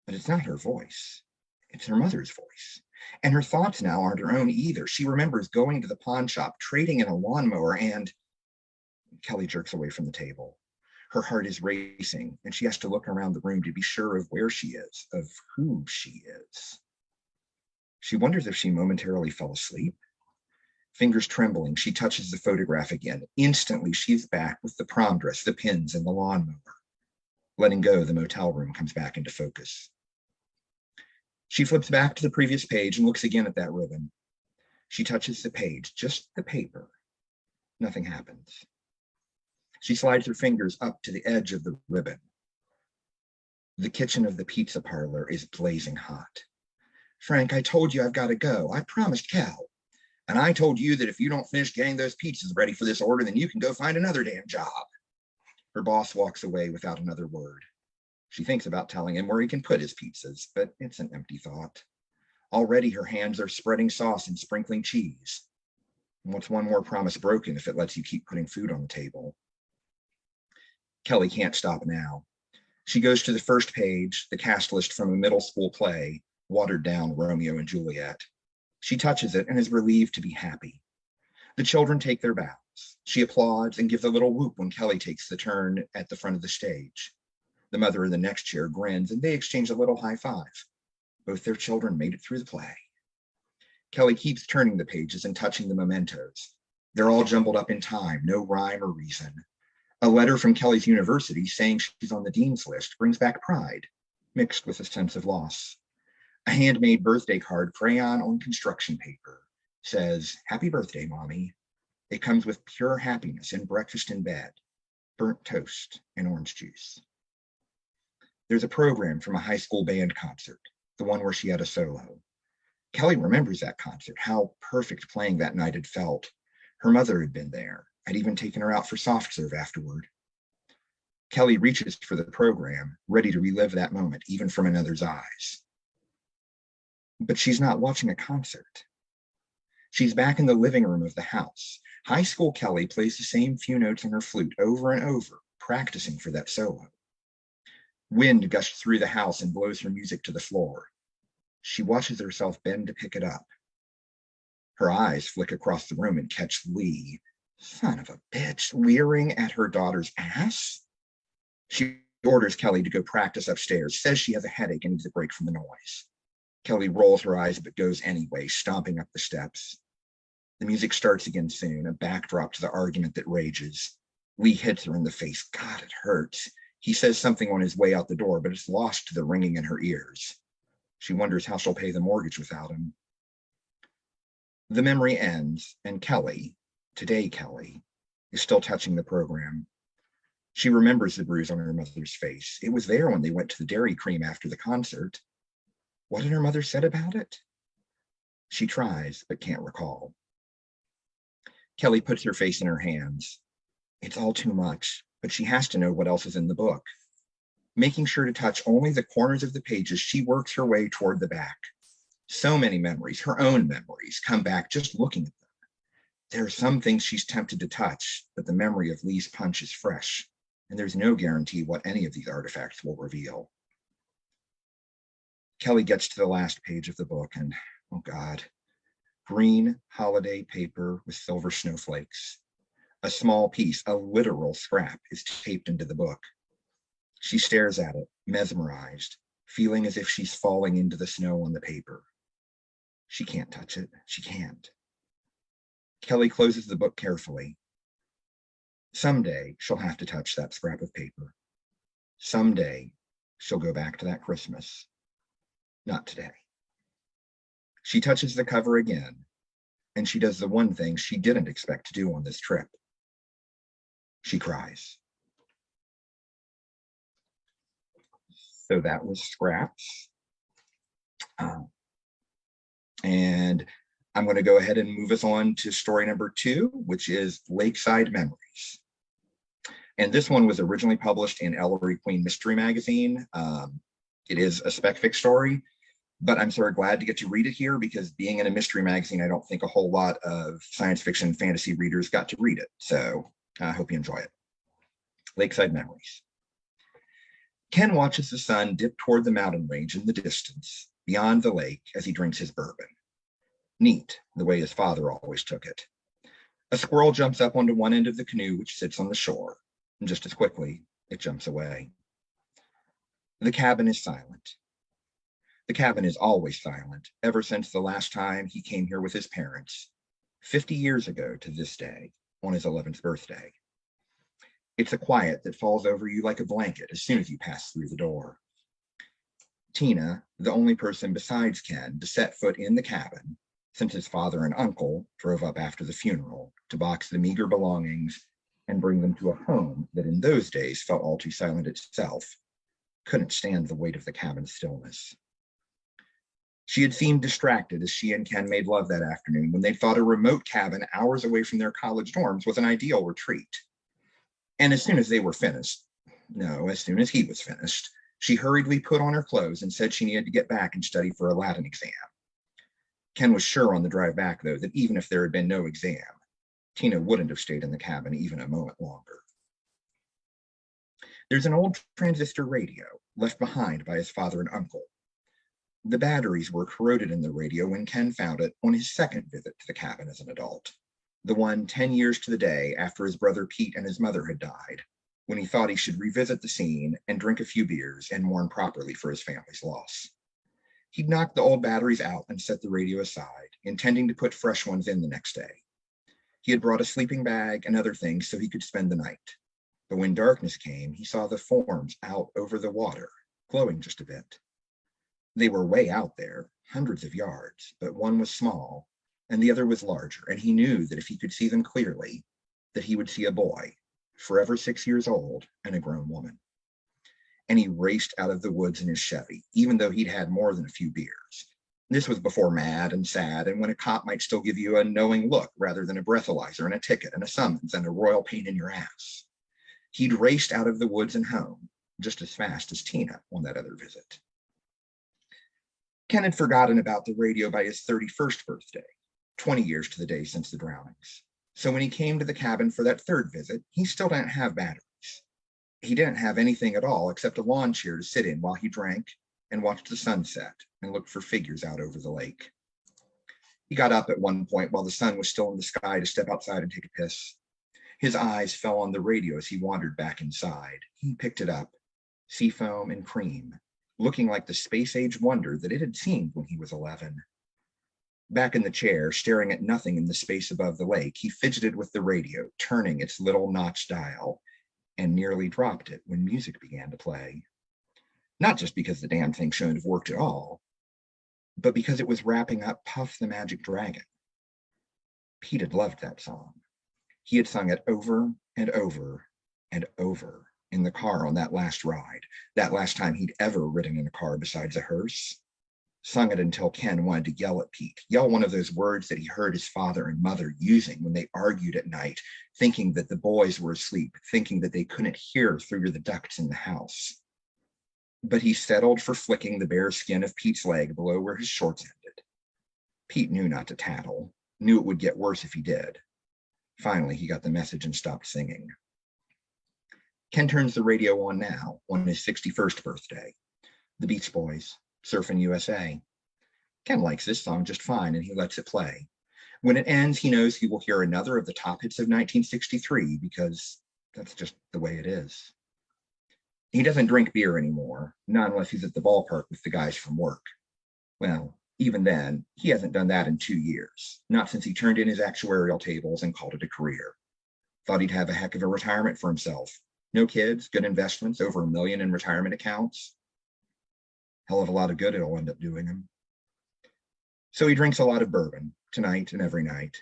But it's not her voice. It's her mother's voice. And her thoughts now aren't her own either. She remembers going to the pawn shop, trading in a lawnmower, and Kelly jerks away from the table. Her heart is racing, and she has to look around the room to be sure of where she is, of who she is. She wonders if she momentarily fell asleep. Fingers trembling, she touches the photograph again. Instantly, she's back with the prom dress, the pins, and the lawnmower. Letting go, the motel room comes back into focus. She flips back to the previous page and looks again at that ribbon. She touches the page, just the paper. Nothing happens. She slides her fingers up to the edge of the ribbon. The kitchen of the pizza parlor is blazing hot. Frank, I told you I've got to go. I promised Cal. And I told you that if you don't finish getting those pizzas ready for this order, then you can go find another damn job. Her boss walks away without another word. She thinks about telling him where he can put his pizzas, but it's an empty thought. Already her hands are spreading sauce and sprinkling cheese. And what's one more promise broken if it lets you keep putting food on the table? Kelly can't stop now. She goes to the first page, the cast list from a middle school play, watered down Romeo and Juliet. She touches it and is relieved to be happy. The children take their bows. She applauds and gives a little whoop when Kelly takes the turn at the front of the stage. The mother in the next chair grins and they exchange a little high five. Both their children made it through the play. Kelly keeps turning the pages and touching the mementos. They're all jumbled up in time, no rhyme or reason. A letter from Kelly's university saying she's on the dean's list brings back pride, mixed with a sense of loss. A handmade birthday card, crayon on construction paper, says, "Happy birthday, Mommy." It comes with pure happiness and breakfast in bed, burnt toast and orange juice. There's a program from a high school band concert, the one where she had a solo. Kelly remembers that concert, how perfect playing that night had felt. Her mother had been there, had even taken her out for soft serve afterward. Kelly reaches for the program, ready to relive that moment, even from another's eyes. But she's not watching a concert. She's back in the living room of the house. High school Kelly plays the same few notes on her flute over and over, practicing for that solo. Wind gushes through the house and blows her music to the floor. She watches herself bend to pick it up. Her eyes flick across the room and catch Lee, son of a bitch, leering at her daughter's ass. She orders Kelly to go practice upstairs, says she has a headache and needs a break from the noise. Kelly rolls her eyes but goes anyway, stomping up the steps. The music starts again soon, a backdrop to the argument that rages. Lee hits her in the face. God, it hurts. He says something on his way out the door, but it's lost to the ringing in her ears. She wonders how she'll pay the mortgage without him. The memory ends, and Kelly, today Kelly, is still touching the program. She remembers the bruise on her mother's face. It was there when they went to the Dairy Cream after the concert. What had her mother said about it? She tries, but can't recall. Kelly puts her face in her hands. It's all too much, but she has to know what else is in the book. Making sure to touch only the corners of the pages, she works her way toward the back. So many memories, her own memories, come back just looking at them. There are some things she's tempted to touch, but the memory of Lee's punch is fresh, and there's no guarantee what any of these artifacts will reveal. Kelly gets to the last page of the book and, oh God, green holiday paper with silver snowflakes. A small piece, a literal scrap, is taped into the book. She stares at it, mesmerized, feeling as if she's falling into the snow on the paper. She can't touch it. She can't. Kelly closes the book carefully. Someday she'll have to touch that scrap of paper. Someday she'll go back to that Christmas. Not today. She touches the cover again, and she does the one thing she didn't expect to do on this trip. She cries. So that was Scraps. And I'm going to go ahead and move us on to story number 2, which is Lakeside Memories. And this one was originally published in Ellery Queen Mystery Magazine. It is a spec fic story, but I'm sort of glad to get to read it here because being in a mystery magazine, I don't think a whole lot of science fiction fantasy readers got to read it. So I hope you enjoy it. Lakeside Memories. Ken watches the sun dip toward the mountain range in the distance beyond the lake as he drinks his bourbon. Neat, the way his father always took it. A squirrel jumps up onto one end of the canoe, which sits on the shore, and just as quickly, it jumps away. The cabin is silent. The cabin is always silent, ever since the last time he came here with his parents, 50 years ago to this day, on his 11th birthday. It's a quiet that falls over you like a blanket as soon as you pass through the door. Tina, the only person besides Ken to set foot in the cabin, since his father and uncle drove up after the funeral to box the meager belongings and bring them to a home that in those days felt all too silent itself, couldn't stand the weight of the cabin's stillness. She had seemed distracted as she and Ken made love that afternoon when they thought a remote cabin hours away from their college dorms was an ideal retreat. And as soon as they were finished, as soon as he was finished, she hurriedly put on her clothes and said she needed to get back and study for a Latin exam. Ken was sure on the drive back, though, that even if there had been no exam, Tina wouldn't have stayed in the cabin even a moment longer. There's an old transistor radio left behind by his father and uncle. The batteries were corroded in the radio when Ken found it on his second visit to the cabin as an adult, the one 10 years to the day after his brother Pete and his mother had died, when he thought he should revisit the scene and drink a few beers and mourn properly for his family's loss. He'd knocked the old batteries out and set the radio aside, intending to put fresh ones in the next day. He had brought a sleeping bag and other things so he could spend the night. But when darkness came, he saw the forms out over the water, glowing just a bit. They were way out there, hundreds of yards, but one was small and the other was larger, and he knew that if he could see them clearly, that he would see a boy, forever 6 years old, and a grown woman. And he raced out of the woods in his Chevy, even though he'd had more than a few beers. This was before Mad and Sad, and when a cop might still give you a knowing look rather than a breathalyzer and a ticket and a summons and a royal pain in your ass. He'd raced out of the woods and home just as fast as Tina on that other visit. Ken had forgotten about the radio by his 31st birthday, 20 years to the day since the drownings. So when he came to the cabin for that third visit, he still didn't have batteries. He didn't have anything at all except a lawn chair to sit in while he drank and watched the sunset and looked for figures out over the lake. He got up at one point while the sun was still in the sky to step outside and take a piss. His eyes fell on the radio as he wandered back inside. He picked it up, seafoam and cream, looking like the space-age wonder that it had seemed when he was 11. Back in the chair, staring at nothing in the space above the lake, he fidgeted with the radio, turning its little notch dial, and nearly dropped it when music began to play. Not just because the damn thing shouldn't have worked at all, but because it was wrapping up Puff the Magic Dragon. Pete had loved that song. He had sung it over and over and over in the car on that last ride, that last time he'd ever ridden in a car besides a hearse. Sung it until Ken wanted to yell at Pete, yell one of those words that he heard his father and mother using when they argued at night, thinking that the boys were asleep, thinking that they couldn't hear through the ducts in the house. But he settled for flicking the bare skin of Pete's leg below where his shorts ended. Pete knew not to tattle, knew it would get worse if he did. Finally, he got the message and stopped singing. Ken turns the radio on now, on his 61st birthday. The Beach Boys, Surfin' USA. Ken likes this song just fine, and he lets it play. When it ends, he knows he will hear another of the top hits of 1963, because that's just the way it is. He doesn't drink beer anymore, not unless he's at the ballpark with the guys from work. Well, even then, he hasn't done that in 2 years, not since he turned in his actuarial tables and called it a career. Thought he'd have a heck of a retirement for himself. No kids, good investments, over $1 million in retirement accounts. Hell of a lot of good it'll end up doing him. So he drinks a lot of bourbon tonight and every night.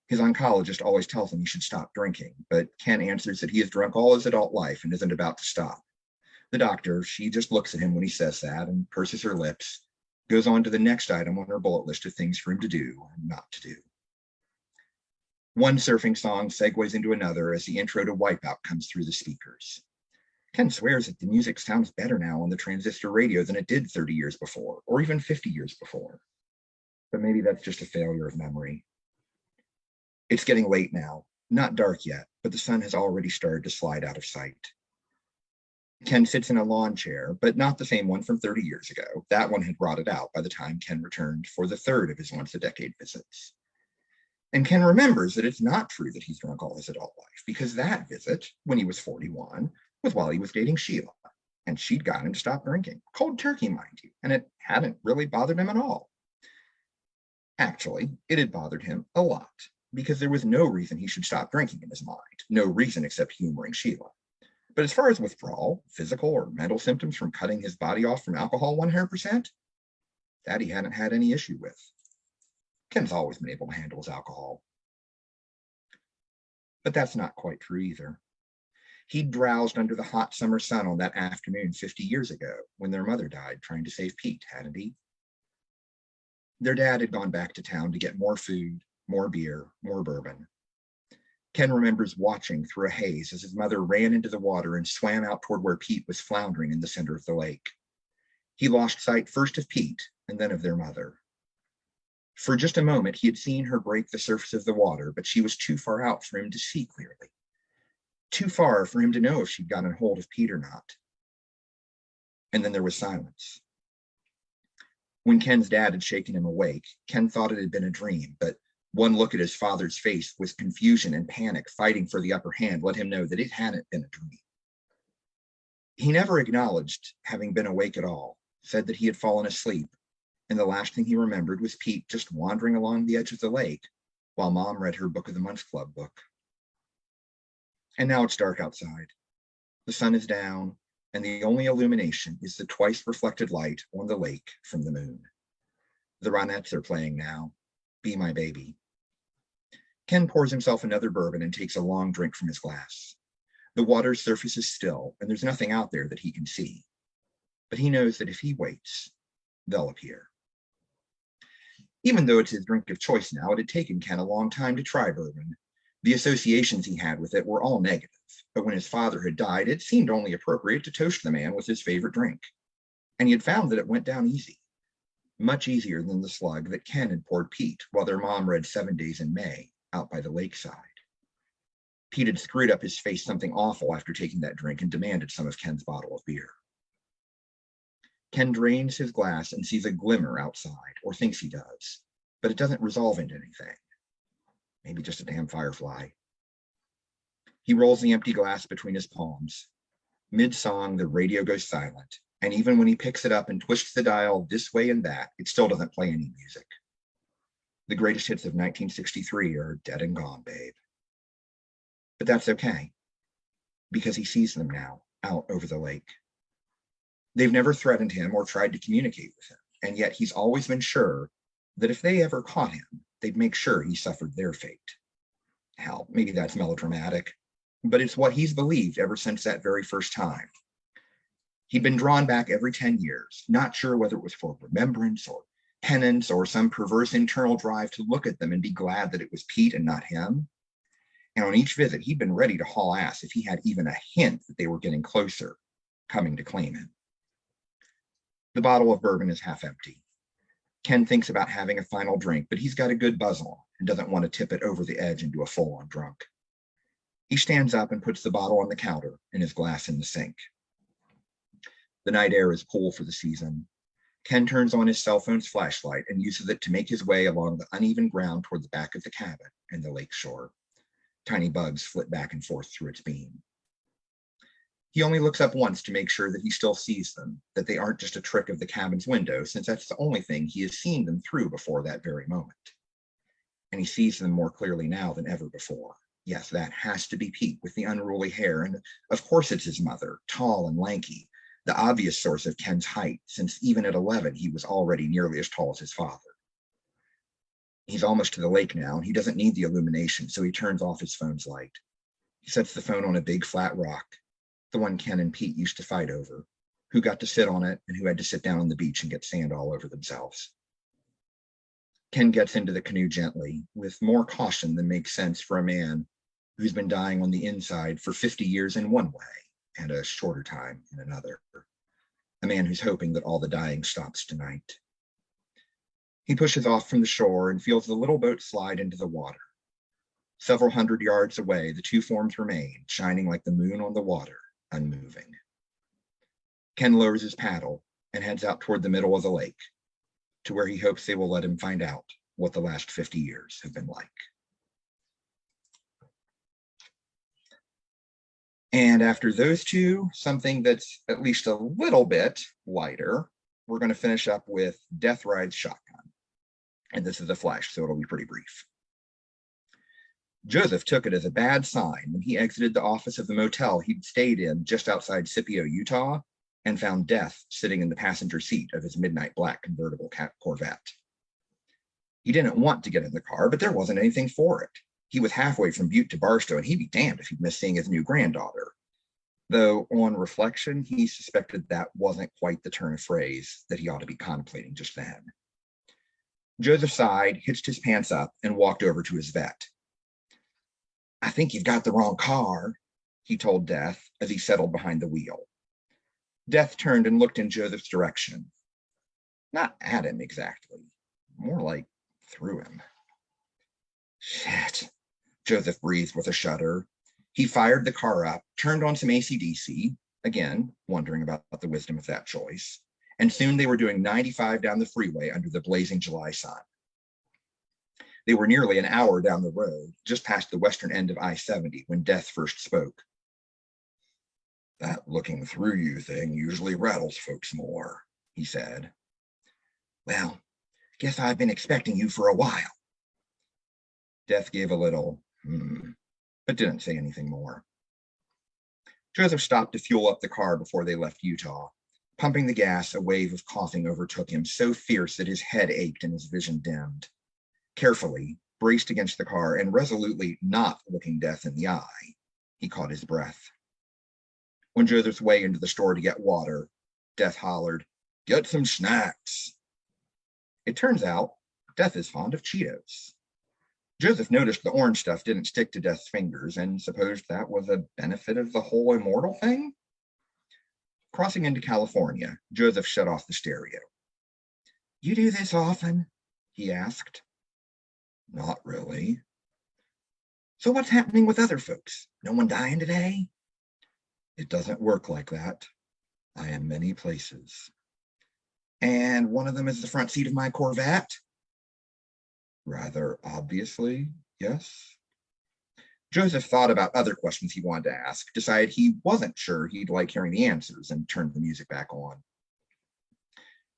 His oncologist always tells him he should stop drinking, but Ken answers that he has drunk all his adult life and isn't about to stop. The doctor, she just looks at him when he says that and purses her lips, goes on to the next item on her bullet list of things for him to do and not to do. One surfing song segues into another as the intro to Wipeout comes through the speakers. Ken swears that the music sounds better now on the transistor radio than it did 30 years before, or even 50 years before. But maybe that's just a failure of memory. It's getting late now, not dark yet, but the sun has already started to slide out of sight. Ken sits in a lawn chair, but not the same one from 30 years ago. That one had rotted out by the time Ken returned for the third of his once-a-decade visits. And Ken remembers that it's not true that he's drunk all his adult life, because that visit, when he was 41, was while he was dating Sheila, and she'd got him to stop drinking. Cold turkey, mind you, and it hadn't really bothered him at all. Actually, it had bothered him a lot, because there was no reason he should stop drinking in his mind, no reason except humoring Sheila. But as far as withdrawal, physical or mental symptoms from cutting his body off from alcohol 100%, that he hadn't had any issue with. Ken's always been able to handle his alcohol. But that's not quite true either. He drowsed under the hot summer sun on that afternoon 50 years ago when their mother died trying to save Pete, hadn't he? Their dad had gone back to town to get more food, more beer, more bourbon. Ken remembers watching through a haze as his mother ran into the water and swam out toward where Pete was floundering in the center of the lake. He lost sight first of Pete and then of their mother. For just a moment, he had seen her break the surface of the water, but she was too far out for him to see clearly. Too far for him to know if she'd gotten hold of Pete or not. And then there was silence. When Ken's dad had shaken him awake, Ken thought it had been a dream, but one look at his father's face with confusion and panic fighting for the upper hand let him know that it hadn't been a dream. He never acknowledged having been awake at all, said that he had fallen asleep, and the last thing he remembered was Pete just wandering along the edge of the lake while Mom read her Book of the Month Club book. And now it's dark outside. The sun is down, and the only illumination is the twice reflected light on the lake from the moon. The Ronettes are playing now, Be My Baby. Ken pours himself another bourbon and takes a long drink from his glass. The water's surface is still, and there's nothing out there that he can see. But he knows that if he waits, they'll appear. Even though it's his drink of choice now, it had taken Ken a long time to try bourbon. The associations he had with it were all negative, but when his father had died, it seemed only appropriate to toast the man with his favorite drink. And he had found that it went down easy, much easier than the slug that Ken had poured Pete while their mom read 7 Days in May out by the lakeside. Pete had screwed up his face something awful after taking that drink and demanded some of Ken's bottle of beer. Ken drains his glass and sees a glimmer outside, or thinks he does, but it doesn't resolve into anything. Maybe just a damn firefly. He rolls the empty glass between his palms. Mid-song, the radio goes silent, and even when he picks it up and twists the dial this way and that, it still doesn't play any music. The greatest hits of 1963 are dead and gone, babe. But that's okay, because he sees them now, out over the lake. They've never threatened him or tried to communicate with him, and yet he's always been sure that if they ever caught him, they'd make sure he suffered their fate. Hell, maybe that's melodramatic, but it's what he's believed ever since that very first time. He'd been drawn back every 10 years, not sure whether it was for remembrance or penance or some perverse internal drive to look at them and be glad that it was Pete and not him. And on each visit, he'd been ready to haul ass if he had even a hint that they were getting closer, coming to claim him. The bottle of bourbon is half empty. Ken thinks about having a final drink, but he's got a good buzz on and doesn't want to tip it over the edge into a full-on drunk. He stands up and puts the bottle on the counter and his glass in the sink. The night air is cool for the season. Ken turns on his cell phone's flashlight and uses it to make his way along the uneven ground toward the back of the cabin and the lake shore. Tiny bugs flit back and forth through its beam. He only looks up once to make sure that he still sees them, that they aren't just a trick of the cabin's window, since that's the only thing he has seen them through before that very moment. And he sees them more clearly now than ever before. Yes, that has to be Pete with the unruly hair, and of course it's his mother, tall and lanky, the obvious source of Ken's height, since even at 11 he was already nearly as tall as his father. He's almost to the lake now, and he doesn't need the illumination, so he turns off his phone's light. He sets the phone on a big flat rock, the one Ken and Pete used to fight over, who got to sit on it and who had to sit down on the beach and get sand all over themselves. Ken gets into the canoe gently, with more caution than makes sense for a man who's been dying on the inside for 50 years in one way and a shorter time in another. A man who's hoping that all the dying stops tonight. He pushes off from the shore and feels the little boat slide into the water. Several hundred yards away, the two forms remain, shining like the moon on the water, unmoving. Ken lowers his paddle and heads out toward the middle of the lake, to where he hopes they will let him find out what the last 50 years have been like. And after those two, something that's at least a little bit lighter, we're going to finish up with Death Rides Shotgun. And this is a flash, so it'll be pretty brief. Joseph took it as a bad sign when he exited the office of the motel he'd stayed in just outside Scipio, Utah, and found Death sitting in the passenger seat of his midnight black convertible Corvette. He didn't want to get in the car, but there wasn't anything for it. He was halfway from Butte to Barstow, and he'd be damned if he'd missed seeing his new granddaughter. Though on reflection, he suspected that wasn't quite the turn of phrase that he ought to be contemplating just then. Joseph sighed, hitched his pants up, and walked over to his vet. "I think you've got the wrong car," he told Death as he settled behind the wheel. Death turned and looked in Joseph's direction. Not at him exactly, more like through him. "Shit," Joseph breathed with a shudder. He fired the car up, turned on some AC/DC, again, wondering about the wisdom of that choice, and soon they were doing 95 down the freeway under the blazing July sun. They were nearly an hour down the road, just past the western end of I-70, when Death first spoke. "That looking through you thing usually rattles folks more," he said. "Well, guess I've been expecting you for a while." Death gave a little, but didn't say anything more. Joseph stopped to fuel up the car before they left Utah. Pumping the gas, a wave of coughing overtook him, so fierce that his head ached and his vision dimmed. Carefully, braced against the car and resolutely not looking Death in the eye, he caught his breath. On Joseph's way into the store to get water, Death hollered, "Get some snacks." It turns out Death is fond of Cheetos. Joseph noticed the orange stuff didn't stick to Death's fingers and supposed that was a benefit of the whole immortal thing. Crossing into California, Joseph shut off the stereo. "You do this often?" he asked. "Not really." "So what's happening with other folks? No one dying today?" "It doesn't work like that. I am many places." "And one of them is the front seat of my Corvette?" "Rather obviously, yes." Joseph thought about other questions he wanted to ask, decided he wasn't sure he'd like hearing the answers, and turned the music back on.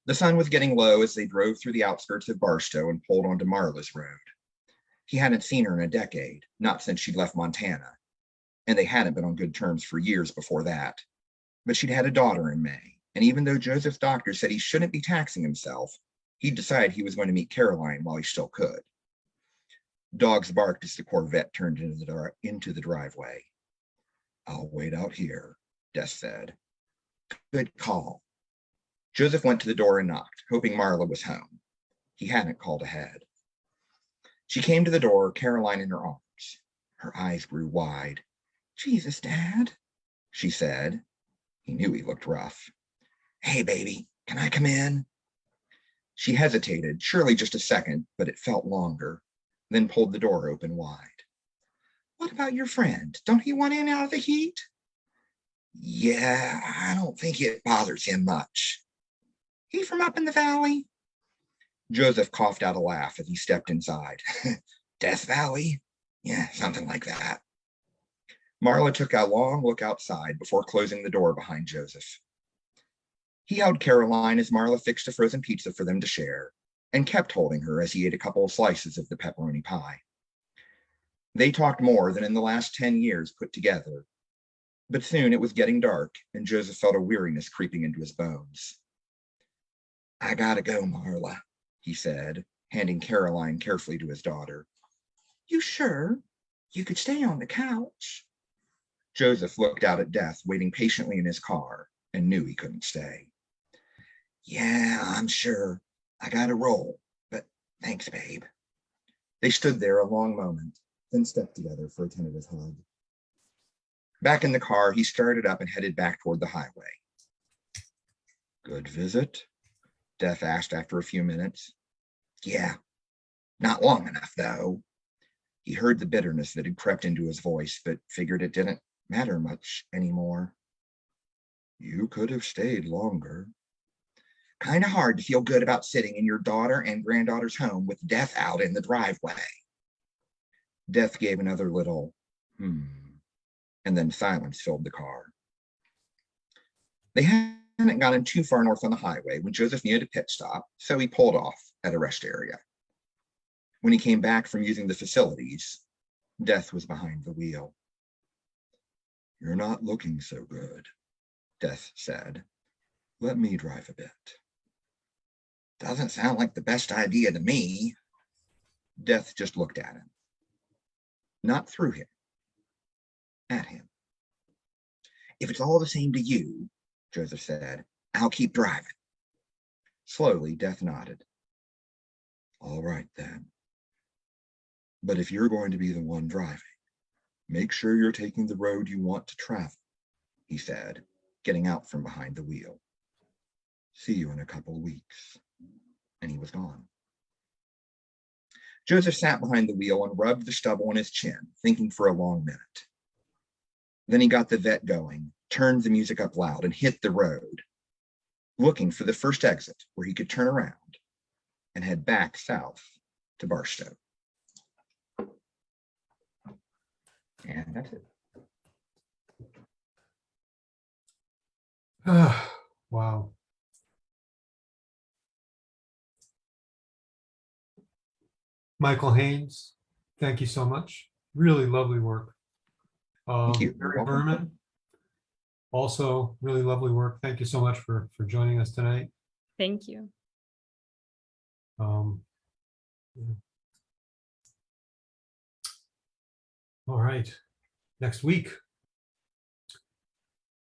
The sun was getting low as they drove through the outskirts of Barstow and pulled onto Marla's road. He hadn't seen her in a decade, not since she'd left Montana, and they hadn't been on good terms for years before that. But she'd had a daughter in May, and even though Joseph's doctor said he shouldn't be taxing himself, he'd decided he was going to meet Caroline while he still could. Dogs barked as the Corvette turned into the driveway. "I'll wait out here," Death said. "Good call." Joseph went to the door and knocked, hoping Marla was home. He hadn't called ahead. She came to the door, Caroline in her arms. Her eyes grew wide. "Jesus, Dad," she said. He knew he looked rough. "Hey, baby, can I come in?" She hesitated, surely just a second, but it felt longer, then pulled the door open wide. "What about your friend? Don't he want in out of the heat?" "Yeah, I don't think it bothers him much." "He from up in the valley?" Joseph coughed out a laugh as he stepped inside. "Death Valley? Yeah, something like that." Marla took a long look outside before closing the door behind Joseph. He held Caroline as Marla fixed a frozen pizza for them to share, and kept holding her as he ate a couple of slices of the pepperoni pie. They talked more than in the last 10 years put together, but soon it was getting dark, and Joseph felt a weariness creeping into his bones. "I gotta go, Marla," he said, handing Caroline carefully to his daughter. You sure? You could stay on the couch. Joseph looked out at Death, waiting patiently in his car, and knew he couldn't stay. Yeah, I'm sure. I gotta roll, but thanks, babe. They stood there a long moment, then stepped together for a tentative hug. Back in the car, he started up and headed back toward the highway. Good visit? Death asked after a few minutes. Yeah, not long enough, though. He heard the bitterness that had crept into his voice, but figured it didn't matter much anymore. You could have stayed longer. Kind of hard to feel good about sitting in your daughter and granddaughter's home with Death out in the driveway. Death gave another little, and then silence filled the car. They hadn't gotten too far north on the highway when Joseph needed a pit stop, so he pulled off at a rest area. When he came back from using the facilities, Death was behind the wheel. You're not looking so good, Death said. Let me drive a bit. Doesn't sound like the best idea to me. Death just looked at him. Not through him. At him. If it's all the same to you, Joseph said, I'll keep driving. Slowly, Death nodded. All right, then. But if you're going to be the one driving, make sure you're taking the road you want to travel, he said, getting out from behind the wheel. See you in a couple of weeks. And he was gone. Joseph sat behind the wheel and rubbed the stubble on his chin, thinking for a long minute. Then he got the vet going, turned the music up loud, and hit the road, looking for the first exit where he could turn around and head back south to Barstow. And that's it. Wow. Michael Haynes, thank you so much. Really lovely work. Thank you. Mary Berman, also really lovely work. Thank you so much for joining us tonight. Thank you. Yeah. All right, next week,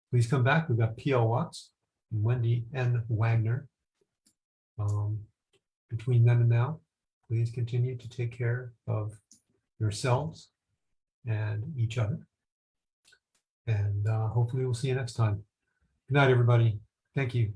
please come back. We've got P.L. Watts and Wendy N. Wagner. Between then and now, please continue to take care of yourselves and each other. And hopefully we'll see you next time. Good night, everybody. Thank you.